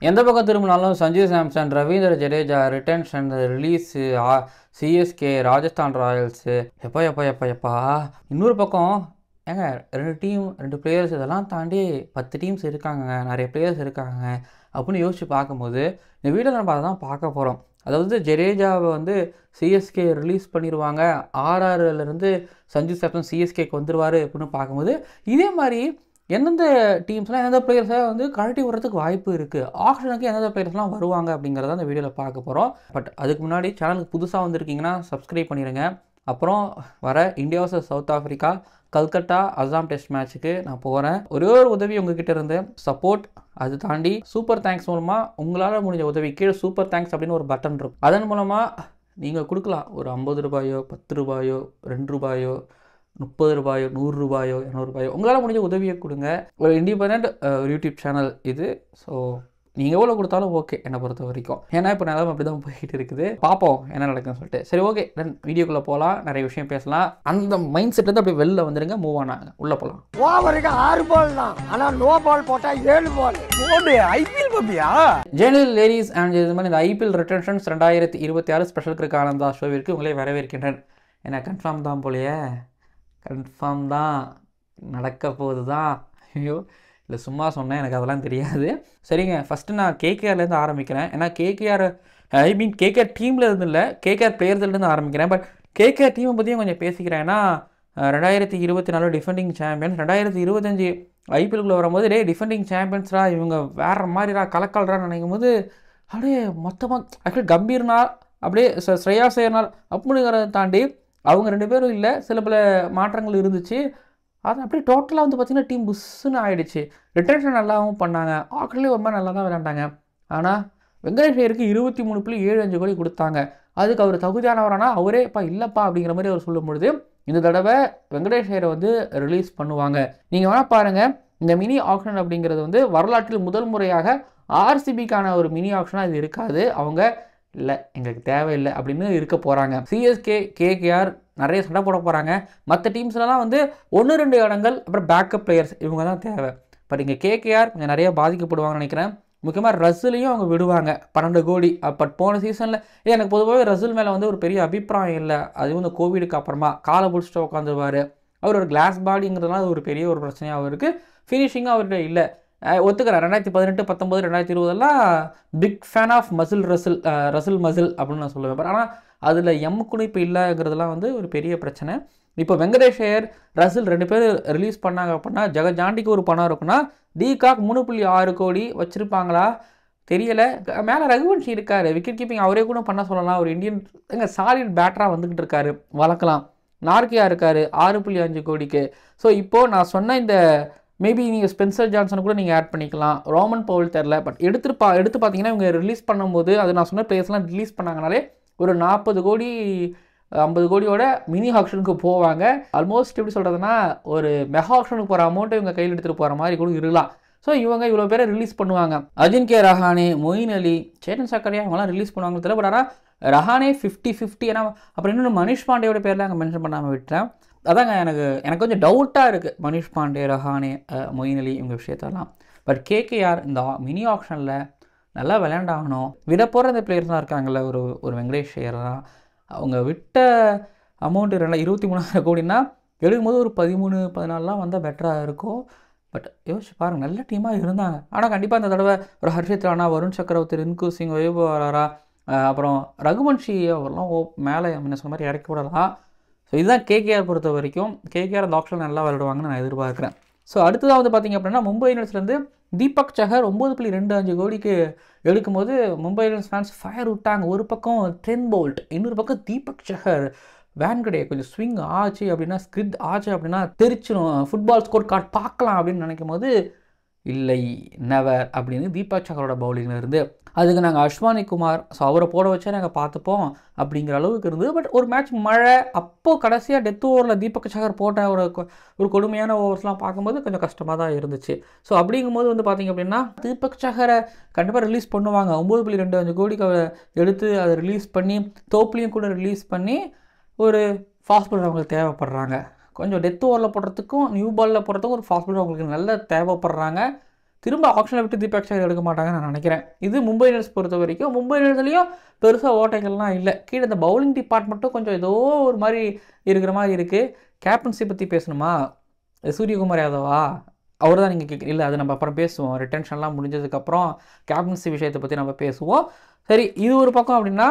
எந்த பக்கம் திரும்பினாலும் Sanju Samson, Ravindra Jadeja, retention, release, CSK, Rajasthan royals, எப்பா எப்பா எப்பா எப்பா. இன்னொரு பக்கம் ஏங்க 2 டீம் 2 பிளேயர்ஸ் இதெல்லாம் தாண்டி 10 டீம்ஸ் இருக்காங்க, நிறைய பிளேயர்ஸ் இருக்காங்க அப்படின்னு யோசிச்சு பார்க்கும்போது இந்த வீடியோவில் நம்ம அதை தான் பார்க்க போகிறோம். அதாவது ஜடேஜாவை வந்து சிஎஸ்கே ரிலீஸ் பண்ணிடுவாங்க, ஆர்ஆர்லேருந்து சஞ்சு சாம்சன் சிஎஸ்கேக்கு வந்துடுவார் அப்படின்னு பார்க்கும்போது இதே மாதிரி எந்தெந்த டீம்ஸ்லாம் எந்தெந்த பிளேயர்ஸை வந்து கழட்டி விடுறதுக்கு வாய்ப்பு இருக்குது, ஆப்ஷனுக்கு எந்தெந்த பிளேயர்ஸ்லாம் வருவாங்க அப்படிங்கிறத அந்த வீடியோவில் பார்க்க போகிறோம். பட் அதுக்கு முன்னாடி சேனலுக்கு புதுசாக வந்திருக்கீங்கன்னா சப்ஸ்கிரைப் பண்ணிடுங்க. அப்புறம் வர India vs South Africa Calcutta Assam test மேட்ச்சுக்கு நான் போகிறேன். ஒரே ஒரு உதவி உங்ககிட்ட இருந்து சப்போர்ட், அது தாண்டி சூப்பர் தேங்க்ஸ் மூலமாக உங்களால் முடிஞ்ச உதவி கீழே சூப்பர் தேங்க்ஸ் அப்படின்னு ஒரு பட்டன் இருக்கும், அதன் மூலமாக நீங்கள் கொடுக்கலாம். ஒரு 50 ரூபாயோ 10 ரூபாயோ 2 ரூபாயோ 30 ரூபாயோ 100 ரூபாயோ 200 ரூபாயோ உங்களால் முடிஞ்ச உதவியை கொடுங்க. ஒரு இண்டிபெண்ட் யூடியூப் சேனல் இது. ஸோ நீங்கள் எவ்வளோ கொடுத்தாலும் ஓகே என்னை பொறுத்த வரைக்கும். ஏன்னா இப்போ நிலமை அப்படி தான் போய்கிட்டு இருக்குது, பார்ப்போம் என்ன நடக்குன்னு சொல்லிட்டு. சரி ஓகே, தென் வீடியோக்குள்ளே போகலாம், நிறைய விஷயம் பேசலாம். அந்த மைண்ட் செட்லேருந்து அப்படி வெளில வந்துடுங்க, மூவ் ஆனாங்க, உள்ளே போகலாம். ஓவருக்கு 6 பால் தான், ஆனால் நோ பால் போட்டால் 7 பால் போடு. ஐபிஎல் பாப்பியா ஜெனரல் லேடிஸ் அண்ட் இது மாதிரி இந்த ஐபிஎல் ரிட்டன்ஷன்ஸ் 2026 ஸ்பெஷல் கிரிக் ஆனந்தா ஷோவிற்கு உங்களை வரவேற்கின்றேன். என்ன கன்ஃபார்ம் தான் போலையே, கன்ஃபார்ம் தான் நடக்க போகுது தான். ஐயோ இல்லை சும்மா சொன்னேன், எனக்கு அதெல்லாம் தெரியாது. சரிங்க, ஃபஸ்ட்டு நான் கேகேஆர்லேருந்து ஆரம்பிக்கிறேன். ஏன்னா கேகேஆர் கேகேஆர் டீமில் இருந்து இல்லை, கேகேஆர் பிளேயர்ஸ்லேருந்து ஆரம்பிக்கிறேன். பட் கேகேஆர் டீமை பற்றியும் கொஞ்சம் பேசிக்கிறேன். ஏன்னா 2024 டிஃபெண்டிங் சாம்பியன்ஸ், 2025 ஐபிஎல்குள்ளே வரும்போது டிஃபெண்டிங் சாம்பியன்ஸ்ரா இவங்க வேறு மாதிரிடா கலக்கல்றான்னு நினைக்கும் போது அப்படியே மொத்தமாக ஆக்சுவலி கம்பீர்னால் அப்படியே ஸ்ரேயாஸ் ஐயர்னால் அப்படிங்கிறத தாண்டி அவங்க 2 பேரும் இல்லை, சில பல மாற்றங்கள் இருந்துச்சு. அது அப்படியே டோட்டலாக வந்து பார்த்திங்கன்னா டீம் புஷ்ஷுன்னு ஆகிடுச்சு. ரிட்டன்ஷன் நல்லாவும் பண்ணாங்க, ஆக்சுவலி ஒரு மாதிரி நல்லா தான் விளையாண்டாங்க. ஆனால் வெங்கடேஷ் ஐயருக்கு 23.75 கோடி கொடுத்தாங்க. அதுக்கு அவர் தகுதியானவரானா அவரே இல்லைப்பா அப்படிங்கிற மாதிரி அவர் சொல்லும் பொழுது இந்த தடவை வெங்கடேஷ் ஐயரை வந்து ரிலீஸ் பண்ணுவாங்க. நீங்கள் வேணால் பாருங்கள், இந்த மினி ஆக்ஷன் அப்படிங்கிறது வந்து வரலாற்றில் முதல் முறையாக ஆர்சிபிக்கான ஒரு மினி ஆக்ஷனாக இது இருக்காது. அவங்க இல்லை எங்களுக்கு தேவையில்லை அப்படின்னு இருக்க போகிறாங்க. சிஎஸ்கே கேகேஆர் நிறைய சண்டை போட போகிறாங்க. மற்ற டீம்ஸ்லாம் வந்து 1-2 இடங்கள் அப்புறம் பேக்கப் பிளேயர்ஸ் இவங்க தான் தேவை. பட் இங்கே கேகேஆர் கொஞ்சம் நிறைய பாதிக்கப்படுவாங்கன்னு நினைக்கிறேன். முக்கியமாக ரசிலையும் அவங்க விடுவாங்க 12 கோடி. பட் போன சீசனில் எனக்கு பொதுவாகவே ரசில் மேலே வந்து ஒரு பெரிய அபிப்பிராயம் இல்லை. அதுவும் இந்த கோவிடுக்கு அப்புறமா காலை பிடிச்சிட்டு உட்காந்துருவார். அவர் ஒரு கிளாஸ் பாடிங்கிறதுனால அது ஒரு பெரிய ஒரு பிரச்சனையாக இருக்குது. ஃபினிஷிங்காக அவர்கிட்ட இல்லை, ஒத்துக்கிறேன். 2018, 19, 2020 big fan of Russell muscle அப்படின்னு நான் சொல்லுவேன். ஆனால் அதில் எம்முக்குன்னு இப்போ இல்லைங்கிறதுலாம் வந்து ஒரு பெரிய பிரச்சனை. இப்போ வெங்கடேஷ் ஐயர் ரசில் 2 பேர் ரிலீஸ் பண்ணாங்க அப்படின்னா ஜெகஜாண்டிக்கு ஒரு பணம் இருக்குன்னா டிகாக் 3.6 கோடி வச்சுருப்பாங்களா தெரியலை. மேலே ரகுவன்ஷி இருக்கார், விக்கெட் கீப்பிங் அவரே கூட பண்ண சொல்லலாம். ஒரு இந்தியன் சாலிட் பேட்டராக வந்துக்கிட்டு இருக்காரு, வளர்க்கலாம். நார்கியா இருக்கார் 6.5 கோடிக்கு. ஸோ இப்போது நான் சொன்ன இந்த மேபி நீங்கள் ஸ்பென்சர் ஜான்சனை கூட நீங்கள் ஆட் பண்ணிக்கலாம். ரோமன் பவுல் தெரில. பட் எடுத்து பார்த்தீங்கன்னா இவங்க ரிலீஸ் பண்ணும்போது அது நான் சொன்ன பிளேயர்ஸ்லாம் ரிலீஸ் பண்ணாங்கனாலே ஒரு 40 கோடி 50 கோடியோட மினி ஆக்ஷனுக்கு போவாங்க. ஆல்மோஸ்ட் எப்படி சொல்கிறதுனா ஒரு மெகா ஆக்ஷனுக்கு போகிற அமௌண்ட்டை இவங்க கையில் எடுத்துகிட்டு போகிற மாதிரி கூட இருக்கலாம். ஸோ இவங்க இவ்வளோ பேரை ரிலீஸ் பண்ணுவாங்க. அஜின்கே ரஹானே, மொயின் அலி, சேத்தன் சக்கரியா அவங்களாம் ரிலீஸ் பண்ணுவாங்க தெரியல. பட் ஆனால் ரஹானே 50-50. ஏன்னா அப்புறம் இன்னொன்று மனிஷ் பாண்டேயோட பேரில் அங்கே மென்ஷன் பண்ணாமல் விட்டேன். அதாங்க எனக்கு கொஞ்சம் டவுட்டாக இருக்குது மனிஷ் பாண்டே, ரஹானே, மொயின் அலி இவங்க விஷயத்தெல்லாம். பட் கேகேஆர் இந்த மினி ஆக்ஷனில் நல்லா விளையாண்டாகணும். விட போகிற இந்த பிளேயர்ஸ்லாம் இருக்காங்கல்ல, ஒரு வெங்கடேஷ் ஐயர் தான். அவங்க விட்ட அமௌண்ட்டு 23,000 கோடினா எடுக்கும்போது ஒரு 13-14 வந்தால் பெட்டராக இருக்கும். பட் யோசிச்சு பாருங்கள், நல்ல டீமாக இருந்தாங்க. ஆனால் கண்டிப்பாக இந்த தடவை ஒரு ஹர்ஷித் ராணா, வருண் சக்கரவர்த்தி, ரின்கு சிங், வைபவ் வராரா, அப்புறம் ரகுவன்ஷி அவரெல்லாம் மேலே என்ன சொன்ன மாதிரி இறக்கி விடலாம். ஸோ இதுதான் கேகேஆர் பொறுத்த வரைக்கும். கேகேஆர் அந்த ஆப்ஷன் நல்லா விளையாடுவாங்கன்னு நான் எதிர்பார்க்குறேன். ஸோ அடுத்ததாக வந்து பார்த்திங்க அப்படின்னா மும்பை இந்தியன்ஸ்லேருந்து தீபக் சஹர் 9.25 கோடிக்கு எடுக்கும்போது மும்பை இந்தியன்ஸ் ஃபேன்ஸ் ஃபயர் விட்டாங்க. ஒரு பக்கம் ட்ரென் போல்ட், இன்னொரு பக்கம் தீபக் சஹர். வேன்கடே கொஞ்சம் ஸ்விங் ஆச்சு அப்படின்னா, ஸ்கிரிட் ஆச்சு அப்படின்னா தெரிச்சிடும், ஃபுட்பால் ஸ்கோர் கார்டு பார்க்கலாம் அப்படின்னு நினைக்கும் போது இல்லை நெவர் அப்படின்னு தீபக் சஹரோட பவுலிங்கில் இருந்து அதுக்கு நாங்கள் அஸ்வானி குமார் அவரை போட வச்சா நாங்கள் பார்த்துப்போம் அப்படிங்கிற அளவுக்கு இருந்தது. பட் ஒரு மேட்ச் மழை, அப்போது கடைசியாக டெத் ஓவரில் தீபக் சஹர் போட்ட ஒரு கொடுமையான ஓவர்ஸ்லாம் பார்க்கும்போது கொஞ்சம் கஷ்டமாக தான் இருந்துச்சு. ஸோ அப்படிங்கும்போது வந்து பார்த்திங்க அப்படின்னா தீபக் சஹரை கண்டிப்பாக ரிலீஸ் பண்ணுவாங்க. 9.25 கோடிக்கு எடுத்து அதை ரிலீஸ் பண்ணி தோப்புலையும் கூட ரிலீஸ் பண்ணி ஒரு ஃபாஸ்ட் பாலர் அவங்களுக்கு தேவைப்படுறாங்க. கொஞ்சம் டெத் ஓவரில் போடுறதுக்கும் நியூ பாலில் போடுறதுக்கும் ஒரு ஃபாஸ்ட் பாலர் அவங்களுக்கு நல்லா தேவைப்படுறாங்க. திரும்ப ஆப்ஷனை விட்டு தீபக் சஹர் எடுக்க மாட்டாங்கன்னு நான் நினைக்கிறேன். இது மும்பை இந்தியன்ஸ் பொறுத்த வரைக்கும். மும்பை இந்தியன்ஸ்லையும் பெருசாக ஓட்டைகள்லாம் இல்லை. கீழே இந்த பவுலிங் டிபார்ட்மெண்ட்டும் கொஞ்சம் ஏதோ ஒரு மாதிரி இருக்கிற மாதிரி இருக்குது. கேப்டன்சி பற்றி பேசணுமா? சூரியகுமார் யாதவா அவர் தான் நீங்கள் கேட்குறீங்க. இல்லை, அது நம்ம அப்புறம் பேசுவோம். ரிட்டன்ஷன்லாம் முடிஞ்சதுக்கப்புறம் கேப்டன்சி விஷயத்தை பற்றி நம்ம பேசுவோம். சரி, இது ஒரு பக்கம். அப்படின்னா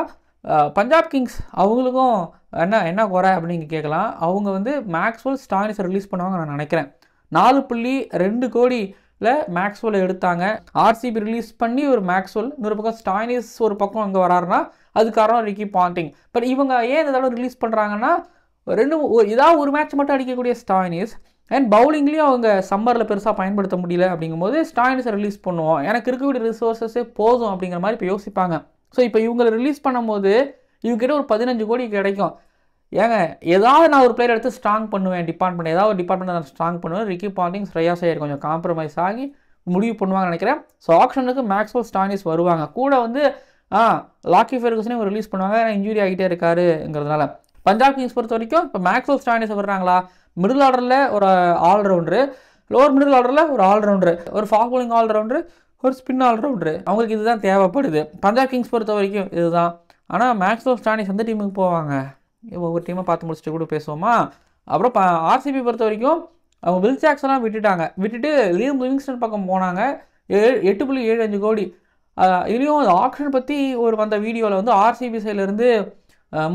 பஞ்சாப் கிங்ஸ் அவங்களுக்கும் என்ன குறை அப்படின்னு கேட்கலாம். அவங்க வந்து மேக்ஸ்வெல் ஸ்டாயினிஸை ரிலீஸ் பண்ணுவாங்க நான் நினைக்கிறேன். 4.2 கோடியில் மேக்ஸ்வெல் எடுத்தாங்க. ஆர்சிபி ரிலீஸ் பண்ணி ஒரு மேக்ஸ்வெல், இன்னொரு பக்கம் ஸ்டாயினிஸ் ஒரு பக்கம் அங்கே வராருன்னா அது காரணம் ரிக்கி பாண்டிங். பட் இவங்க ஏன் இந்த தடவை ரிலீஸ் பண்ணுறாங்கன்னா, ஏதாவது ஒரு மேட்ச் மட்டும் அடிக்கக்கூடிய ஸ்டாயினிஸ் அண்ட் பவுலிங்லேயும் அவங்க சம்மரில் பெருசாக பயன்படுத்த முடியல. அப்படிங்கும்போது ஸ்டாயினிஸை ரிலீஸ் பண்ணுவோம், எனக்கு இருக்கக்கூடிய ரிசோர்ஸஸே போதும் அப்படிங்கிற மாதிரி இப்போ யோசிப்பாங்க. ஸோ இப்போ இவங்களை ரிலீஸ் பண்ணும்போது இவங்ககிட்ட ஒரு 15 கோடி கிடைக்கும். ஏங்க, ஏதாவது நான் ஒரு பிளேயர் எடுத்து ஸ்ட்ராங் பண்ணுவேன், டிபார்ட்மெண்ட் ஏதாவது ஒரு டிபார்ட்மெண்ட் நான் ஸ்ட்ராங் பண்ணுவேன். ரிக்கி பாண்டிங், ஸ்ரேயாஸ் ஐயர் கொஞ்சம் காம்ப்ரமைஸ் ஆகி முடிவு பண்ணுவாங்கன்னு நினைக்கிறேன். ஸோ ஆப்ஷனுக்கு மேக்ஸ்வெல் ஸ்டாயினிஸ் வருவாங்க. கூட வந்து லாக்கி ஃபெர்குசனையும் ரிலீஸ் பண்ணுவாங்க, ஏன்னா இன்ஜுரி ஆகிட்டே இருக்காருங்கிறதுனால. பஞ்சாப் கிங்ஸ் பொறுத்த வரைக்கும் இப்போ மேக்ஸ்வெல் ஸ்டாயினிஸ் வர்றாங்களா, மிடில் ஆர்டரில் ஒரு ஆல்ரவுண்டரு, லோவர் மிடில் ஆர்டரில் ஒரு ஆல்ரவுண்டரு, ஒரு ஃபாஸ்ட் பவுலிங் ஆல்ரவுண்டரு, ஒரு ஸ்பின் ஆல்ரவுண்டரு, அவங்களுக்கு இதுதான் தேவைப்படுது. பஞ்சாப் கிங்ஸ் பொறுத்த வரைக்கும் இதுதான். ஆனால் மேக்ஸ்வெல் ஸ்டாயினிஸ் எந்த டீமுக்கு போவாங்க? ஒவ்வொரு டீமை பார்த்து முடிச்சுட்டு கூட பேசுவோமா. அப்புறம் ஆர்சிபி பொறுத்த வரைக்கும் அவங்க வில் ஜாக்ஸ்லாம் விட்டுட்டு லியம் லிவிங்ஸ்டன் பக்கம் போனாங்க. 8.75 கோடி. இதுலேயும் ஆக்ஷன் பற்றி ஒரு வந்த வீடியோவில் வந்து ஆர்சிபி சைட்லேருந்து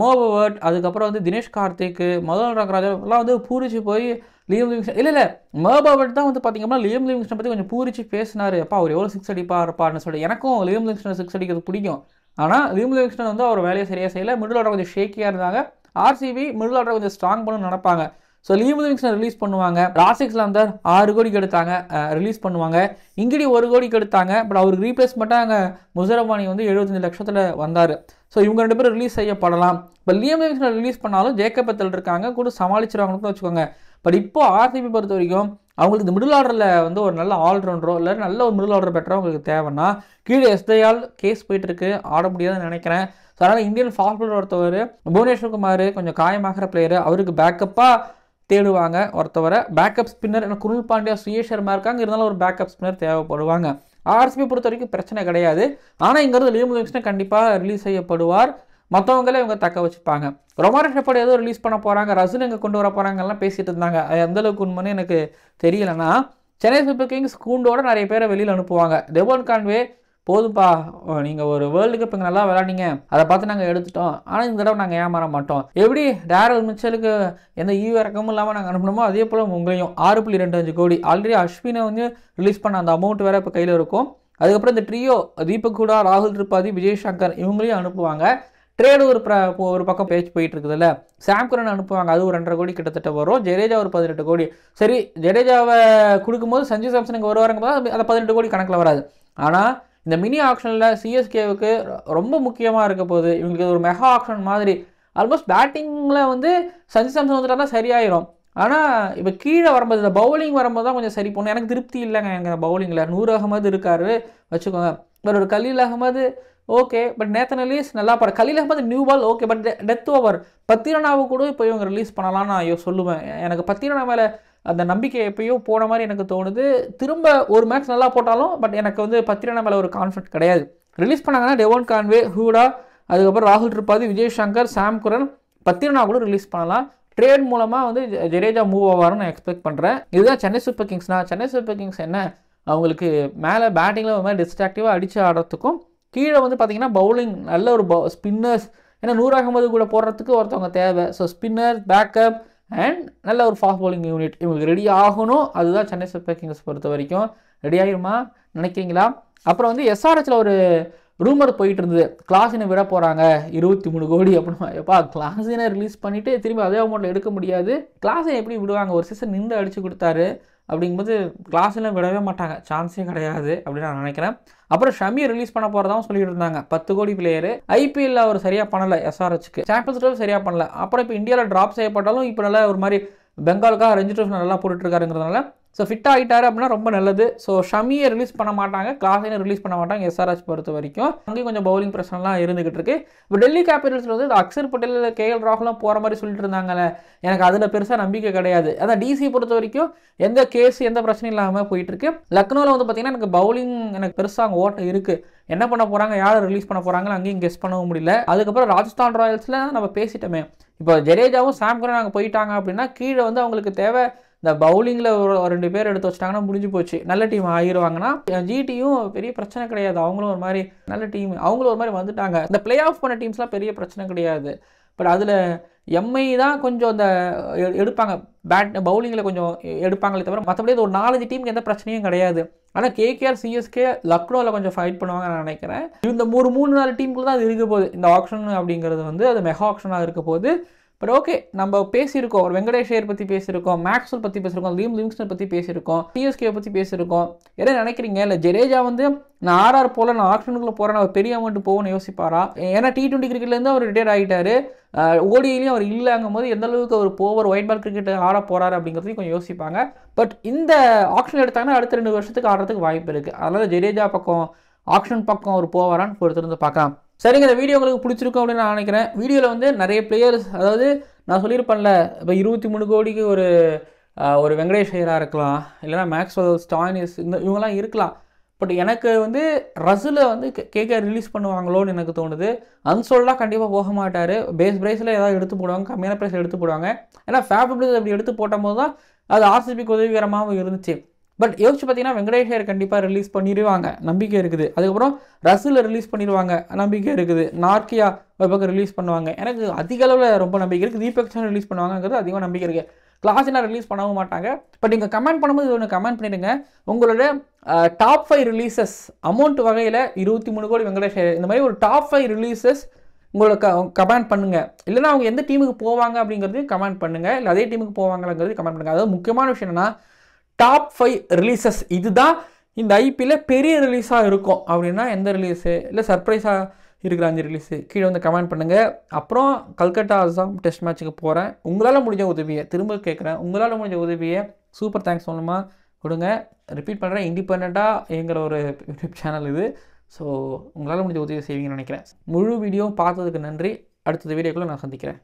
மோபவர்ட், அதுக்கப்புறம் வந்து தினேஷ் கார்த்திக், மதன் ரங்கராஜா எல்லாம் வந்து பூரிச்சு போய் லியம் லிவிங்ஸ்டன் இல்லை மோபவர்ட் தான் வந்து பார்த்தீங்கன்னா லியம் லிவிங்ஸ்டன் பற்றி கொஞ்சம் பூரிச்சு பேசினார். அப்பா அவர் எவ்வளோ 6 அடிப்பாருன்னு சொல்லி. எனக்கும் லியம் லிவிங்ஸ்டன் 6 அடிக்கிறது பிடிக்கும். ஆனால் லியம் லிவிங்ஸ்டன் வந்து அவர் வேலையை சரியாக செய்யலை. மிடில் ஆர்டர் கொஞ்சம் ஷேக்கியாக இருந்தாங்க. ஆர்சிபி மிடில் ஆர்டர் கொஞ்சம் ஸ்ட்ராங் பண்ணணும்னு நினைப்பாங்க. ஸோ லியம் லிவிங்ஸ்டன் ரிலீஸ் பண்ணுவாங்க. ராசிக்ஸ்ல வந்து 6 கோடிக்கு எடுத்தாங்க, ரிலீஸ் பண்ணுவாங்க. இங்கிடி 1 கோடிக்கு எடுத்தாங்க. பட் அவருக்கு ரீப்ளேஸ்மெண்ட்டாக அங்கே முசரபானி வந்து 75 லட்சத்தில் வந்தார். ஸோ இவங்க 2 பேரும் ரிலீஸ் செய்யப்படலாம். இப்போ லியம் லிவிங்ஸ்டன் ரிலீஸ் பண்ணாலும் ஜேக்கப் பெத்தல் இருக்காங்க, கூட சமாளிச்சிருவாங்கன்னு வச்சுக்கோங்க. பட் இப்போ ஆர்சிபி பொறுத்த வரைக்கும் அவங்களுக்கு இந்த மிடில் ஆர்டரில் வந்து ஒரு நல்ல ஆல்ரவுண்டரோ இல்லை நல்ல ஒரு மிடில் ஆர்டர் பெட்டரோ அவங்களுக்கு தேவைன்னா கீழே எஸ்தயால் கேஸ் போயிட்டு இருக்கு, ஆட முடியாதுன்னு நினைக்கிறேன். ஸோ அதனால் இந்தியன் ஃபாஸ்ட் பவுலர் ஒருத்தவர் புவனேஸ்வர் குமார் கொஞ்சம் காயமாகிற பிளேயரு, அவருக்கு பேக்கப்பாக தேடுவாங்க. ஒருத்தவரை பேக்கப் ஸ்பின்னர் என்ன குருல் பாண்டியா, சுயேஷ் சர்மா இருக்காங்க, இருந்தாலும் ஒரு பேக்கப் ஸ்பின்னர் தேவைப்படுவாங்க. ஆர்சிபி பொறுத்த வரைக்கும் பிரச்சனை கிடையாது. ஆனால் இங்கிறது லியம் லிவிங்ஸ்டன் கண்டிப்பாக ரிலீஸ் செய்யப்படுவார். மற்றவங்களே இவங்க தக்க வச்சுப்பாங்க. ரொமாரோ ஷெப்பர்ட் ஏதோ ரிலீஸ் பண்ண போகிறாங்க, ரசூல் எங்கே கொண்டு வர போகிறாங்கலாம் பேசிகிட்டு இருந்தாங்க. அது எந்தளவுக்கு உண்மைன்னு எனக்கு தெரியலைன்னா சென்னை சூப்பர் கிங்ஸ் கூண்டோட நிறைய பேரை வெளியில் அனுப்புவாங்க. டெவான் கான்வே போதும்பா, நீங்கள் ஒரு வேர்ல்டு கப் இங்கே நல்லா விளையாடிங்க, அதை பார்த்து நாங்கள் எடுத்துட்டோம், ஆனால் இந்த தடவை நாங்கள் ஏமாற மாட்டோம். எப்படி டேரல் மிச்சலுக்கு எந்த இறக்கமும் இல்லாமல் நாங்கள் அனுப்பணுமோ அதே போல் உங்களையும் 6.25 கோடி. ஆல்ரெடி அஸ்வினை வந்து ரிலீஸ் பண்ண அந்த அமௌண்ட் வேறு இப்போ கையில் இருக்கும். அதுக்கப்புறம் இந்த ட்ரியோ தீபக் ஹூடா, ராகுல் திரிபாதி, விஜய் சங்கர் இவங்களையும் அனுப்புவாங்க. ட்ரேடு ஒரு பக்கம் பேச்சு போயிட்டு இருக்குதுல்ல, சாம் கரன் அனுப்புவாங்க, அது ஒரு 2.5 கோடி கிட்டத்தட்ட வரும். ஜடேஜா ஒரு 18 கோடி. சரி, ஜடேஜாவை கொடுக்கும்போது சஞ்சு சாம்சன் இங்கே வருவாருங்க போது அந்த 18 கோடி கணக்கில் வராது. ஆனால் இந்த மினி ஆக்ஷனில் சிஎஸ்கேவுக்கு ரொம்ப முக்கியமாக இருக்க போகுது. இவங்களுக்கு ஒரு மெகா ஆக்ஷன் மாதிரி. ஆல்மோஸ்ட் பேட்டிங்கில் வந்து சஞ்சு சாம்சன் வந்துட்டால் சரியாயிரும். ஆனால் இப்போ கீழே வரும்போது இந்த பவுலிங் வரும்போது தான் கொஞ்சம் சரி போகணும். எனக்கு திருப்தி இல்லைங்க எங்கள் பவுலிங்கில். நூர் அகமது இருக்கார் வச்சுக்கோங்க, பட் ஒரு Khaleel Ahmed okay, but Nathan Ellis நல்லா பாரு. Khaleel Ahmed new ball okay, but death over. 10 ரனாவை கூட இப்போ இவங்க ரிலீஸ் பண்ணலாம்னு நான் சொல்லுவேன். எனக்கு 10 ரனா மேலே அந்த நம்பிக்கை எப்பயோ போன மாதிரி எனக்கு தோணுது. திரும்ப ஒரு மேட்ச் நல்லா போட்டாலும் பட் எனக்கு வந்து 10 ரனா மேலே ஒரு கான்ஃபிடன்ட் கிடையாது. ரிலீஸ் பண்ணாங்கன்னா டெவான் கான்வே, ஹூடா, அதுக்கப்புறம் ராகுல் திரிபாதி, விஜய் சங்கர், சாம் கரன் 10 ரனா கூட ரிலீஸ் பண்ணலாம். ட்ரேட் மூலமாக வந்து ஜடேஜா மூவ் ஆவார்னு நான் எக்ஸ்பெக்ட் பண்ணுறேன். இதுதான் சென்னை சூப்பர் கிங்ஸ்னா. சென்னை சூப்பர் கிங்ஸ் என்ன, அவங்களுக்கு மேலே பேட்டிங்கில் ஒரு மாதிரி டிஸ்ட்ராக்டிவாக அடித்து ஆடுறதுக்கும், கீழே வந்து பார்த்தீங்கன்னா பவுலிங் நல்ல ஒரு ஸ்பின்னர்ஸ், ஏன்னா நூர் அகமது கூட போடுறதுக்கு ஒருத்தவங்க தேவை. ஸோ ஸ்பின்னர், பேக்கப் அண்ட் நல்ல ஒரு ஃபாஸ்ட் பவுலிங் யூனிட் இவங்களுக்கு ரெடி ஆகணும். அதுதான் சென்னை சூப்பர் கிங்ஸ் பொறுத்த வரைக்கும். ரெடி ஆகிருமா நினைக்கிறீங்களா? அப்புறம் வந்து எஸ்ஆர்ஹெச்சில் ஒரு ரூமர் போயிட்டு இருந்தது, கிளாஸினை விட போகிறாங்க 23 கோடி அப்படின்னா. எப்பா, கிளாஸினை ரிலீஸ் பண்ணிவிட்டு திரும்பி அதே அமௌண்ட்டில் எடுக்க முடியாது. கிளாஸினை எப்படி விடுவாங்க? ஒரு சீசன் நின்று அடித்து கொடுத்தாரு. அப்படிங்கும்போது கிளாஸில் விடவே மாட்டாங்க, சான்ஸே கிடையாது அப்படின்னு நான் நினைக்கிறேன். அப்புறம் ஷமியை ரிலீஸ் பண்ண போகிறதாவும் சொல்லிட்டு இருந்தாங்க. 10 கோடி பிளேயரு. ஐபிஎல்ல அவர் சரியாக பண்ணலை, எஸ்ஆர்ஹெச்சுக்கு சாம்பியன்ஸ் ட்ரோஃபி சரியாக பண்ணல. அப்புறம் இப்போ இந்தியாவில் ட்ராப் செய்யப்பட்டாலும் இப்போ நல்லா ஒரு மாதிரி பெங்காலுக்காக ரஞ்சி ட்ரோஃபி நல்லா போட்டுட்ருக்காருங்கிறதுனால ஸோ ஃபிட் ஆகிட்டாரு அப்படின்னா ரொம்ப நல்லது. ஸோ ஷமியை ரிலீஸ் பண்ண மாட்டாங்க, கிளாஸையும் ரிலீஸ் பண்ண மாட்டாங்க SRH பொறுத்த வரைக்கும். அங்கேயும் கொஞ்சம் பவுலிங் பிரச்சனைலாம் இருந்துகிட்டு இருக்கு. இப்போ டெல்லி கேபிட்டல்ஸில் வந்து அக்ஷர் பட்டேல் KL ராகுலாம் போகிற மாதிரி சொல்லிட்டு இருந்தாங்கல்ல, எனக்கு அதில் பெருசாக நம்பிக்கை கிடையாது. அதான் DC பொறுத்த வரைக்கும் எந்த கேஸ் எந்த பிரச்சனையும் இல்லாமல் போயிட்டுருக்கு. லக்னோவில் வந்து பார்த்தீங்கன்னா எனக்கு பவுலிங் எனக்கு பெருசாக அங்கே ஓட்டம் இருக்குது. என்ன பண்ண போகிறாங்க, யாரை ரிலீஸ் பண்ண போகிறாங்கன்னு அங்கேயும் கெஸ் பண்ணவும் முடியல. அதுக்கப்புறம் ராஜஸ்தான் ராயல்ஸில் நம்ம பேசிட்டோமே, இப்போ ஜடேஜாவும் சாம் கரன் அங்கே போயிட்டாங்க அப்படின்னா கீழே வந்து அவங்களுக்கு தேவை இந்த பவுலிங்கில் ஒரு 2 பேர் எடுத்து வச்சிட்டாங்கன்னா முடிஞ்சு போச்சு. நல்ல டீம் ஆகிடுவாங்கன்னா GTயும் பெரிய பிரச்சனை கிடையாது. அவங்களும் ஒரு மாதிரி நல்ல டீம், அவங்களும் ஒரு மாதிரி வந்துட்டாங்க. இந்த பிளே ஆஃப் பண்ண டீம்ஸ்லாம் பெரிய பிரச்சனை கிடையாது. பட் அதில் MI தான் கொஞ்சம் இந்த எடுப்பாங்க, பவுலிங்கில் கொஞ்சம் எடுப்பாங்களே தவிர மற்றபடி ஒரு 4-5 டீமுக்கு எந்த பிரச்சனையும் கிடையாது. ஆனால் KKR CSK லக்னோவில் கொஞ்சம் ஃபைட் பண்ணுவாங்க நான் நினைக்கிறேன். இந்த 3-4 டீமுக்குள்ள தான் அது இருக்க போகுது. இந்த ஆக்ஷன் அப்படிங்கிறது வந்து அது மெகா ஆக்ஷனாக இருக்க போகுது. பட் ஓகே, நம்ம பேசியிருக்கோம், ஒரு வெங்கடேஷ் ஐயர் பற்றி பேசியிருக்கோம், மேக்ஸ்வெல் பற்றி பேசியிருக்கோம், லீம் லிவிங்ஸ்டன் பற்றி பேசியிருக்கோம், CSK பற்றி பேசியிருக்கோம். என்ன நினைக்கிறீங்க? இல்லை ஜடேஜா வந்து நான் RR போல நான் ஆக்ஷனுக்குள்ளே போகிறேன், அவர் பெரிய அமௌண்ட் போகணும்னு யோசிப்பாரா? ஏன்னா T20 கிரிக்கெட்லேருந்து அவர் ரிட்டையர் ஆகிட்டாரு. ODIலையும் அவர் இல்லைங்கும் போது எந்த அளவுக்கு அவர் போவர் ஒயிட் பால் கிரிக்கெட் ஆட போகிறாரு அப்படிங்கிறதையும் கொஞ்சம் யோசிப்பாங்க. பட் இந்த ஆக்ஷன் எடுத்தாங்கன்னா அடுத்த 2 வருஷத்துக்கு ஆடுறதுக்கு வாய்ப்பு இருக்குது. அதனால் ஜடேஜா பக்கம் ஆக்ஷன் பக்கம் அவர் போவாரான்னு பொறுத்திருந்து பார்க்கலாம். சரிங்க, இந்த வீடியோ உங்களுக்கு பிடிச்சிருக்கும் அப்படின்னு நான் நினைக்கிறேன். வீடியோவில் வந்து நிறைய பிளேயர்ஸ், அதாவது நான் சொல்லியிருப்பேன்ல, இப்போ 23 கோடிக்கு ஒரு வெங்கடேஷ் ஐயராக இருக்கலாம், இல்லைனா மேக்ஸ்வெல், ஸ்டாயினிஸ், இவங்கெல்லாம் இருக்கலாம். பட் எனக்கு வந்து ரசில் வந்து KKR ரிலீஸ் பண்ணுவாங்களோன்னு எனக்கு தோணுது. அன்சோல்டாக கண்டிப்பாக போக மாட்டார். பேஸ் ப்ரைஸில் ஏதாவது எடுத்து போடுவாங்க, கம்மியான ப்ரைஸில் எடுத்து போடுவாங்க. ஏன்னா ஃபேப்ரிக்ஸ் அப்படி எடுத்து போடும்போது தான் அது RCBக்கு உதவிகரமாகவும் இருந்துச்சு. பட் யோசிச்சு பார்த்தீங்கன்னா வெங்கடேஷ் ஐயர் கண்டிப்பாக ரிலீஸ் பண்ணிடுவாங்க, நம்பிக்கை இருக்குது. அதுக்கப்புறம் ரசில் ரிலீஸ் பண்ணிடுவாங்க, நம்பிக்கை இருக்குது. நார்க்கியா ஒரு பக்கம் ரிலீஸ் பண்ணுவாங்க, எனக்கு அதிக அளவில் ரொம்ப நம்பிக்கை இருக்குது. தீபக் சஹர் ரிலீஸ் பண்ணுவாங்கிறது அதிகமாக நம்பிக்கை இருக்குது. கிளாஸினா ரிலீஸ் பண்ணவும் மாட்டாங்க. பட் நீங்கள் கமெண்ட் பண்ணும்போது ஒன்று கமெண்ட் பண்ணிடுங்க, உங்களோட டாப் 5 ரிலீசஸ் அமௌண்ட் வகையில் 23 கோடி வெங்கடேஷ் ஐயர், இந்த மாதிரி ஒரு டாப் 5 ரிலீசஸ் உங்களுக்கு கமெண்ட் பண்ணுங்கள். இல்லைனா அவங்க எந்த டீமுக்கு போவாங்க அப்படிங்கிறது கமெண்ட் பண்ணுங்கள், இல்லை அதே டீமுக்கு போவாங்கங்கிறது கமெண்ட் பண்ணுங்கள். அதாவது முக்கியமான விஷயம் என்னன்னா, டாப் 5 ரிலீசஸ் இதுதான் இந்த IPL பெரிய ரிலீஸாக இருக்கும் அப்படின்னா எந்த ரிலீஸு, இல்லை சர்ப்ரைஸாக இருக்கிற 5 ரிலீஸு கீழே வந்து கமெண்ட் பண்ணுங்கள். அப்புறம் கல்கட்டா அசாம் டெஸ்ட் மேட்ச்சுக்கு போகிறேன். உங்களால் முடிஞ்ச உதவியை திரும்ப கேட்குறேன், உங்களால் முடிஞ்ச உதவியை சூப்பர் தேங்க்ஸ் சொல்லணுமா கொடுங்க. ரிப்பீட் பண்ணுறேன், இண்டிபெண்ட்டாக எங்கிற ஒரு யூடியூப் சேனல் இது. ஸோ உங்களால் முடிஞ்ச உதவி செய்வீங்கன்னு நினைக்கிறேன். முழு வீடியோவும் பார்த்ததுக்கு நன்றி. அடுத்த வீடியோக்குள்ளே நான் சந்திக்கிறேன்.